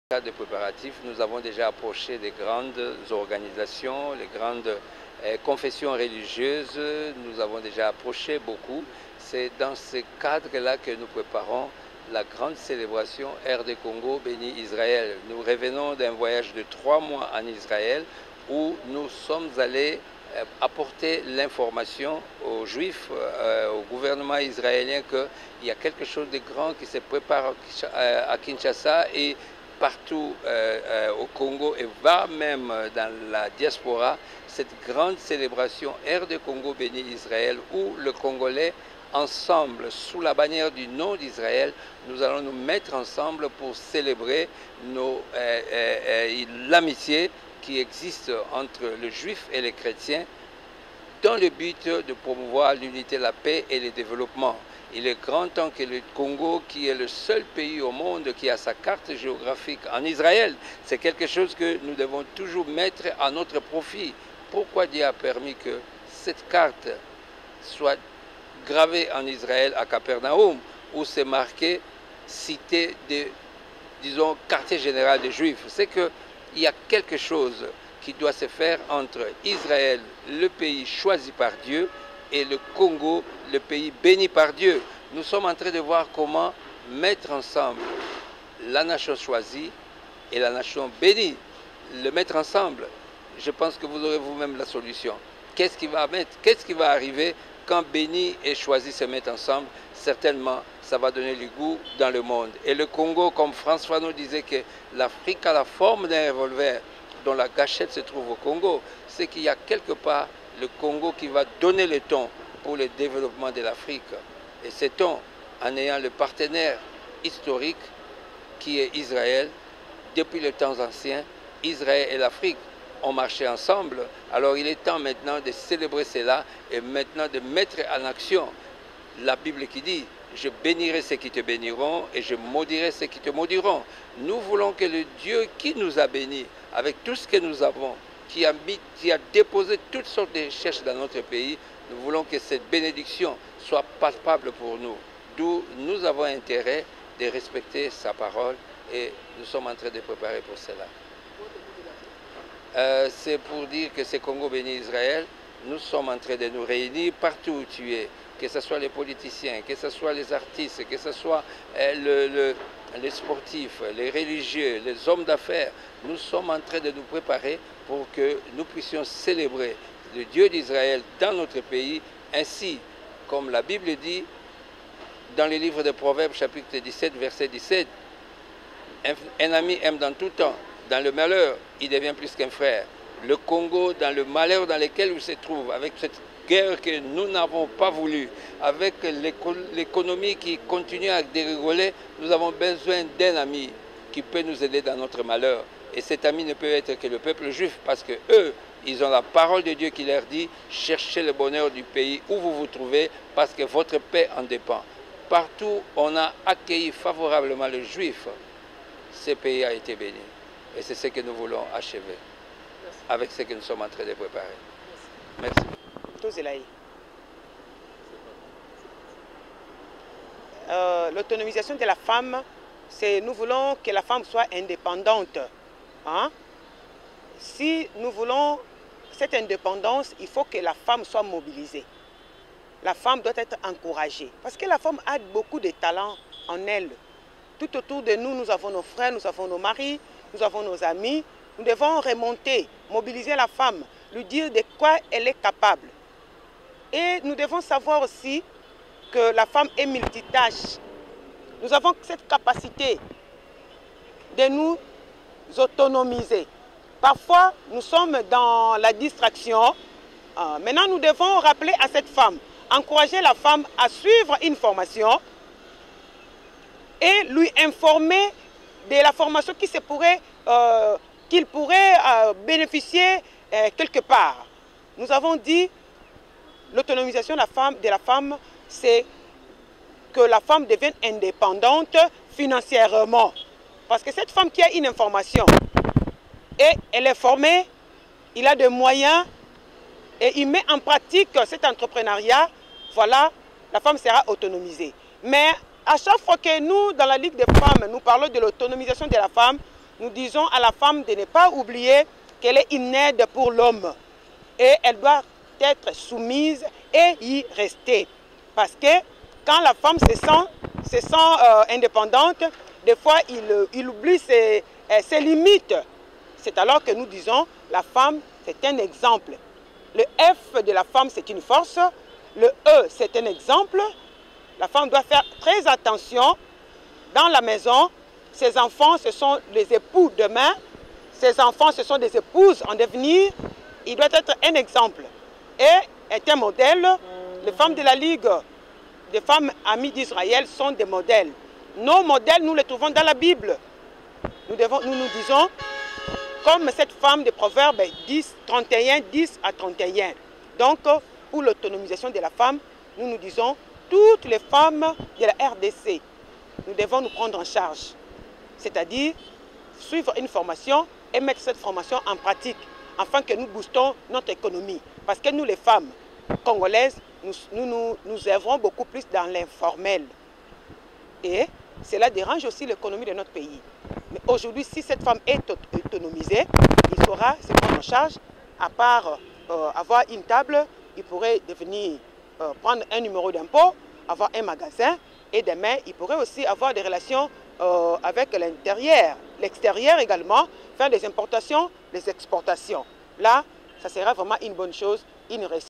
cadre de préparatifs, nous avons déjà approché des grandes organisations, les grandes confessions religieuses, nous avons déjà approché beaucoup. C'est dans ce cadre-là que nous préparons la grande célébration RD Congo béni Israël. Nous revenons d'un voyage de 3 mois en Israël où nous sommes allés apporter l'information aux Juifs, au gouvernement israélien qu'il y a quelque chose de grand qui se prépare à Kinshasa et partout au Congo et va même dans la diaspora, cette grande célébration RD Congo béni Israël où le Congolais ensemble, sous la bannière du nom d'Israël, nous allons nous mettre ensemble pour célébrer l'amitié qui existe entre le juif et les chrétiens dans le but de promouvoir l'unité, la paix et le développement. Il est grand temps que le Congo, qui est le seul pays au monde qui a sa carte géographique en Israël, c'est quelque chose que nous devons toujours mettre à notre profit. Pourquoi Dieu a permis que cette carte soit gravée en Israël à Capernaum, où c'est marqué cité de, disons, quartier général des Juifs? C'est qu'il y a quelque chose qui doit se faire entre Israël, le pays choisi par Dieu, et le Congo, le pays béni par Dieu. Nous sommes en train de voir comment mettre ensemble la nation choisie et la nation bénie. Le mettre ensemble, je pense que vous aurez vous-même la solution. Qu'est-ce qui va arriver quand béni et choisi se mettent ensemble? Certainement, ça va donner du goût dans le monde. Et le Congo, comme François nous disait que l'Afrique a la forme d'un revolver, dont la gâchette se trouve au Congo, c'est qu'il y a quelque part le Congo qui va donner le ton pour le développement de l'Afrique. Et c'est ton, en ayant le partenaire historique qui est Israël. Depuis les temps anciens, Israël et l'Afrique ont marché ensemble. Alors il est temps maintenant de célébrer cela et maintenant de mettre en action la Bible qui dit « Je bénirai ceux qui te béniront et je maudirai ceux qui te maudiront ». Nous voulons que le Dieu qui nous a bénis avec tout ce que nous avons, qui a déposé toutes sortes de richesses dans notre pays, nous voulons que cette bénédiction soit palpable pour nous. D'où nous avons intérêt de respecter sa parole et nous sommes en train de préparer pour cela. C'est pour dire que c'est Congo béni Israël, nous sommes en train de nous réunir partout où tu es, que ce soit les politiciens, que ce soit les artistes, que ce soit les sportifs, les religieux, les hommes d'affaires. Nous sommes en train de nous préparer pour que nous puissions célébrer le Dieu d'Israël dans notre pays, ainsi comme la Bible dit dans le livre de Proverbes, chapitre 17, verset 17, un ami aime dans tout temps, dans le malheur, il devient plus qu'un frère. Le Congo, dans le malheur dans lequel il se trouve, avec cette guerre que nous n'avons pas voulu, avec l'économie qui continue à dérigoler, nous avons besoin d'un ami qui peut nous aider dans notre malheur. Et cet ami ne peut être que le peuple juif, parce que eux, ils ont la parole de Dieu qui leur dit « Cherchez le bonheur du pays où vous vous trouvez, parce que votre paix en dépend ». Partout, on a accueilli favorablement le juif. Ce pays a été béni. Et c'est ce que nous voulons achever avec ce que nous sommes en train de préparer. Merci. L'autonomisation de la femme, c'est nous voulons que la femme soit indépendante. Hein? Si nous voulons cette indépendance, il faut que la femme soit mobilisée. La femme doit être encouragée. Parce que la femme a beaucoup de talents en elle. Tout autour de nous, nous avons nos frères, nous avons nos maris, nous avons nos amis. Nous devons remonter, mobiliser la femme, lui dire de quoi elle est capable. Et nous devons savoir aussi que la femme est multitâche. Nous avons cette capacité de nous autonomiser. Parfois, nous sommes dans la distraction. Maintenant, nous devons rappeler à cette femme, encourager la femme à suivre une formation et lui informer de la formation qu'il pourrait bénéficier quelque part. Nous avons dit l'autonomisation de la femme, c'est que la femme devienne indépendante financièrement. Parce que cette femme qui a une information et elle est formée, il a des moyens et il met en pratique cet entrepreneuriat, voilà, la femme sera autonomisée. Mais à chaque fois que nous, dans la Ligue des femmes, nous parlons de l'autonomisation de la femme, nous disons à la femme de ne pas oublier qu'elle est une aide pour l'homme. Et elle doit être soumise et y rester. Parce que quand la femme se sent indépendante, des fois il oublie ses limites. C'est alors que nous disons, la femme c'est un exemple. Le F de la femme c'est une force, le E c'est un exemple. La femme doit faire très attention dans la maison. Ses enfants ce sont les époux demain, ses enfants ce sont des épouses en devenir. Il doit être un exemple et est un modèle. Les femmes de la Ligue des femmes amies d'Israël sont des modèles. Nos modèles, nous les trouvons dans la Bible. Nous nous disons, comme cette femme de Proverbes 10 à 31. Donc, pour l'autonomisation de la femme, nous nous disons, toutes les femmes de la RDC, nous devons nous prendre en charge. C'est-à-dire, suivre une formation et mettre cette formation en pratique, afin que nous boostons notre économie. Parce que nous, les femmes congolaises, nous œuvrons beaucoup plus dans l'informel. Et cela dérange aussi l'économie de notre pays. Mais aujourd'hui, si cette femme est autonomisée, il saura se prendre en charge. À part avoir une table, il pourrait devenir, prendre un numéro d'impôt, avoir un magasin. Et demain, il pourrait aussi avoir des relations avec l'intérieur, l'extérieur également, faire des importations, des exportations. Là, ça sera vraiment une bonne chose, une réussite.